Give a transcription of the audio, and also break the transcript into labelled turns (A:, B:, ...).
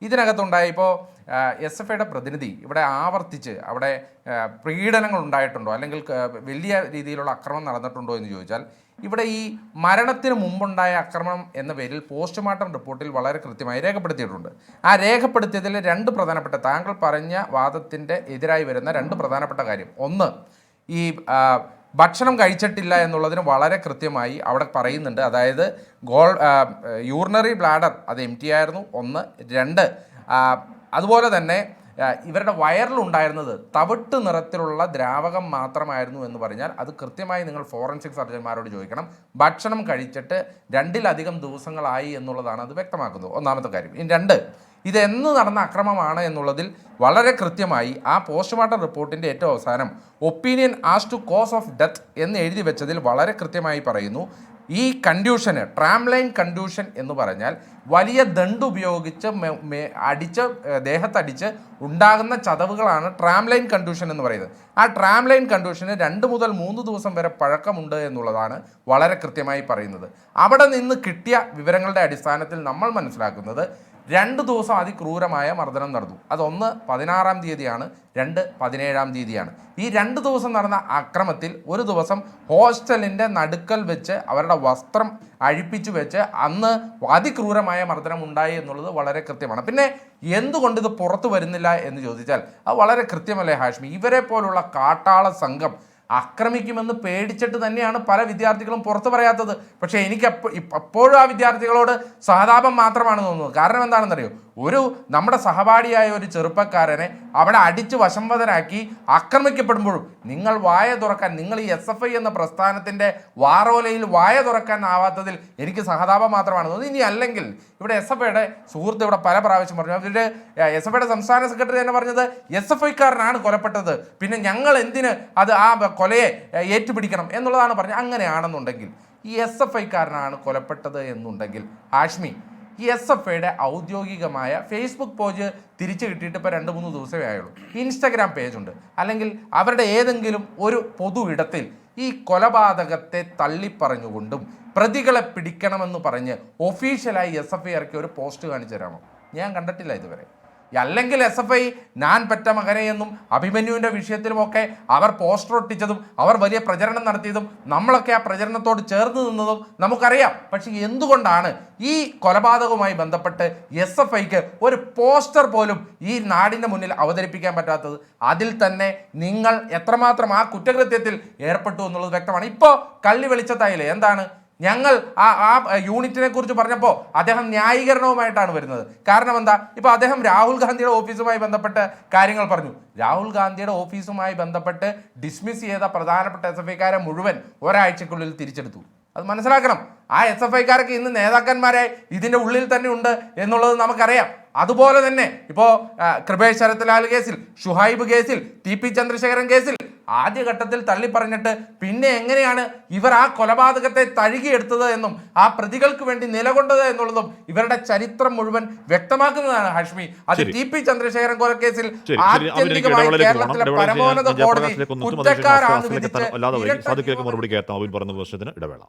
A: ഇതിനകത്തുണ്ടായ ഇപ്പോൾ SFIയുടെ പ്രതിനിധി ഇവിടെ ആവർത്തിച്ച് അവിടെ പീഡനങ്ങൾ ഉണ്ടായിട്ടുണ്ടോ അല്ലെങ്കിൽ വലിയ രീതിയിലുള്ള അക്രമം നടന്നിട്ടുണ്ടോ എന്ന് ചോദിച്ചാൽ ഇവിടെ ഈ മരണത്തിന് മുമ്പുണ്ടായ ആക്രമണം എന്ന പേരിൽ പോസ്റ്റ്മോർട്ടം റിപ്പോർട്ടിൽ വളരെ കൃത്യമായി രേഖപ്പെടുത്തിയിട്ടുണ്ട്. ആ രേഖപ്പെടുത്തിയതിൽ രണ്ട് പ്രധാനപ്പെട്ട, താങ്കൾ പറഞ്ഞ വാദത്തിൻ്റെ എതിരായി വരുന്ന രണ്ട് പ്രധാനപ്പെട്ട കാര്യം, ഒന്ന് ഈ ഭക്ഷണം കഴിച്ചിട്ടില്ല എന്നുള്ളതിന് വളരെ കൃത്യമായി അവിടെ പറയുന്നുണ്ട്. അതായത് യൂറിനറി ബ്ലാഡർ അത് എംറ്റി ആയിരുന്നു, ഒന്ന്. രണ്ട്, അതുപോലെ തന്നെ ഇവരുടെ വയറിലുണ്ടായിരുന്നത് തവിട്ട് നിറത്തിലുള്ള ദ്രാവകം മാത്രമായിരുന്നു എന്ന് പറഞ്ഞാൽ അത് കൃത്യമായി നിങ്ങൾ ഫോറൻസിക് സർജന്മാരോട് ചോദിക്കണം. ഭക്ഷണം കഴിച്ചിട്ട് 2-ലധികം ദിവസങ്ങളായി എന്നുള്ളതാണ് അത് വ്യക്തമാക്കുന്നത്, ഒന്നാമത്തെ കാര്യം. ഇനി രണ്ട്, ഇതെന്ന് നടന്ന അക്രമമാണ് എന്നുള്ളതിൽ വളരെ കൃത്യമായി ആ പോസ്റ്റ്മോർട്ടം റിപ്പോർട്ടിൻ്റെ ഏറ്റവും അവസാനം opinion as to cause of death എന്ന് എഴുതി വെച്ചതിൽ വളരെ കൃത്യമായി പറയുന്നു, ഈ കൺഡ്യൂഷന് ട്രാംലൈൻ കൺഡ്യൂഷൻ എന്ന് പറഞ്ഞാൽ വലിയ ദണ്ട് ഉപയോഗിച്ച് അടിച്ച് ദേഹത്തടിച്ച് ഉണ്ടാകുന്ന ചതവുകളാണ് ട്രാംലൈൻ കൺഡ്യൂഷൻ എന്ന് പറയുന്നത്. ആ ട്രാംലൈൻ കൺഡ്യൂഷന് 2 മുതൽ 3 ദിവസം വരെ പഴക്കമുണ്ട് എന്നുള്ളതാണ് വളരെ കൃത്യമായി പറയുന്നത്. അവിടെ നിന്ന് കിട്ടിയ വിവരങ്ങളുടെ അടിസ്ഥാനത്തിൽ നമ്മൾ മനസ്സിലാക്കുന്നത് 2 ദിവസം അതിക്രൂരമായ മർദ്ദനം നടന്നു. അതൊന്ന് 16-ാം തീയതിയാണ്, 2 17-ാം തീയതിയാണ്. ഈ 2 ദിവസം നടന്ന അക്രമത്തിൽ ഒരു ദിവസം ഹോസ്റ്റലിൻ്റെ നടുക്കൽ വെച്ച് അവരുടെ വസ്ത്രം അഴിപ്പിച്ചു വെച്ച് അന്ന് അതിക്രൂരമായ മർദ്ദനം ഉണ്ടായി എന്നുള്ളത് വളരെ കൃത്യമാണ്. പിന്നെ എന്തുകൊണ്ട് ഇത് പുറത്തു വരുന്നില്ല എന്ന് ചോദിച്ചാൽ അത് വളരെ കൃത്യമല്ലേ ഹാഷ്മി? ഇവരെ പോലുള്ള കാട്ടാള സംഘം ആക്രമിക്കുമെന്ന് പേടിച്ചിട്ട് തന്നെയാണ് പല വിദ്യാർത്ഥികളും പുറത്തു പറയാത്തത്. പക്ഷേ എനിക്ക് എപ്പോഴും ആ വിദ്യാർത്ഥികളോട് സഹതാപം മാത്രമാണ് തോന്നുന്നത്. കാരണം എന്താണെന്നറിയോ, നമ്മുടെ സഹപാഠിയായ ഒരു ചെറുപ്പക്കാരനെ അവിടെ അടിച്ച് വശംവദനാക്കി ആക്രമിക്കപ്പെടുമ്പോഴും നിങ്ങൾ വായ തുറക്കാൻ, നിങ്ങൾ ഈ SFI എന്ന പ്രസ്ഥാനത്തിൻ്റെ വാറോലയിൽ വായ തുറക്കാൻ ആവാത്തതിൽ എനിക്ക് സഹതാപം മാത്രമാണ് തോന്നുന്നത്. ഇനി അല്ലെങ്കിൽ ഇവിടെ SFIയുടെ സുഹൃത്ത് ഇവിടെ പല പ്രാവശ്യം പറഞ്ഞു, അവരുടെ SFIയുടെ സംസ്ഥാന സെക്രട്ടറി തന്നെ പറഞ്ഞത് SFIക്കാരനാണ് കൊലപ്പെട്ടത്, പിന്നെ ഞങ്ങൾ എന്തിന് ആ കൊലയെ ഏറ്റുപിടിക്കണം എന്നുള്ളതാണ് പറഞ്ഞത്. അങ്ങനെയാണെന്നുണ്ടെങ്കിൽ ഈ SFIക്കാരനാണ് കൊലപ്പെട്ടത് എന്നുണ്ടെങ്കിൽ ഹാഷ്മി, ഈ SFIയുടെ ഔദ്യോഗികമായ ഫേസ്ബുക്ക് പേജ് തിരിച്ചു കിട്ടിയിട്ട് ഇപ്പോൾ 2-3 ദിവസമേ ആയുള്ളൂ. ഇൻസ്റ്റഗ്രാം പേജുണ്ട്, അല്ലെങ്കിൽ അവരുടെ ഏതെങ്കിലും ഒരു പൊതു ഇടത്തിൽ ഈ കൊലപാതകത്തെ തള്ളിപ്പറഞ്ഞുകൊണ്ടും പ്രതികളെ പിടിക്കണമെന്ന് പറഞ്ഞ് ഒഫീഷ്യലായി SFI ഇറക്കിയ ഒരു പോസ്റ്റ് കാണിച്ചു തരാമോ? ഞാൻ കണ്ടിട്ടില്ല ഇതുവരെ. അല്ലെങ്കിൽ SFI ഞാൻ പെറ്റ മകനെ എന്നും അഭിമന്യുവിൻ്റെ വിഷയത്തിലുമൊക്കെ അവർ പോസ്റ്റർ ഒട്ടിച്ചതും അവർ വലിയ പ്രചരണം നടത്തിയതും നമ്മളൊക്കെ ആ പ്രചരണത്തോട് ചേർന്ന് നിന്നതും നമുക്കറിയാം. പക്ഷേ എന്തുകൊണ്ടാണ് ഈ കൊലപാതകവുമായി ബന്ധപ്പെട്ട് SFIക്ക് ഒരു പോസ്റ്റർ പോലും ഈ നാടിൻ്റെ മുന്നിൽ അവതരിപ്പിക്കാൻ പറ്റാത്തത്? അതിൽ തന്നെ നിങ്ങൾ എത്രമാത്രം ആ കുറ്റകൃത്യത്തിൽ ഏർപ്പെട്ടു എന്നുള്ളത് വ്യക്തമാണ്. ഇപ്പോൾ കള്ളി വെളിച്ചത്തായില്ലേ? എന്താണ് ഞങ്ങൾ ആ യൂണിറ്റിനെ കുറിച്ച് പറഞ്ഞപ്പോൾ അദ്ദേഹം ന്യായീകരണവുമായിട്ടാണ് വരുന്നത്. കാരണം എന്താ? ഇപ്പോൾ അദ്ദേഹം രാഹുൽ ഗാന്ധിയുടെ ഓഫീസുമായി ബന്ധപ്പെട്ട് കാര്യങ്ങൾ പറഞ്ഞു. രാഹുൽ ഗാന്ധിയുടെ ഓഫീസുമായി ബന്ധപ്പെട്ട് ഡിസ്മിസ് ചെയ്ത പ്രധാനപ്പെട്ട SFIക്കാരെ മുഴുവൻ ഒരാഴ്ചക്കുള്ളിൽ തിരിച്ചെടുത്തു. അത് മനസ്സിലാക്കണം. ആ SFIക്കാരൊക്കെ ഇന്ന് നേതാക്കന്മാരായി ഇതിൻ്റെ ഉള്ളിൽ തന്നെ ഉണ്ട് എന്നുള്ളത് നമുക്കറിയാം. അതുപോലെ തന്നെ ഇപ്പോൾ കൃപേഷ് ശരത്ലാൽ കേസിൽ, ഷുഹൈബ് കേസിൽ, TP ചന്ദ്രശേഖരൻ കേസിൽ ആദ്യഘട്ടത്തിൽ തള്ളിപ്പറഞ്ഞിട്ട് പിന്നെ എങ്ങനെയാണ് ഇവർ ആ കൊലപാതകത്തെ തഴുകിയെടുത്തത് എന്നും ആ പ്രതികൾക്ക് വേണ്ടി നിലകൊണ്ടത് എന്നുള്ളതും ഇവരുടെ ചരിത്രം മുഴുവൻ വ്യക്തമാക്കുന്നതാണ് ഹാഷ്മി. അത് TP ചന്ദ്രശേഖരൻ കൊലക്കേസിൽ ആത്യന്തികമായി കേരളത്തിലെ പരമോന്നത കോടതി കുറ്റക്കാരാണെന്ന് വിധിച്ച്
B: മറുപടി കേൾക്കാം. പറഞ്ഞ പ്രശ്നത്തിന് ഇടവേള.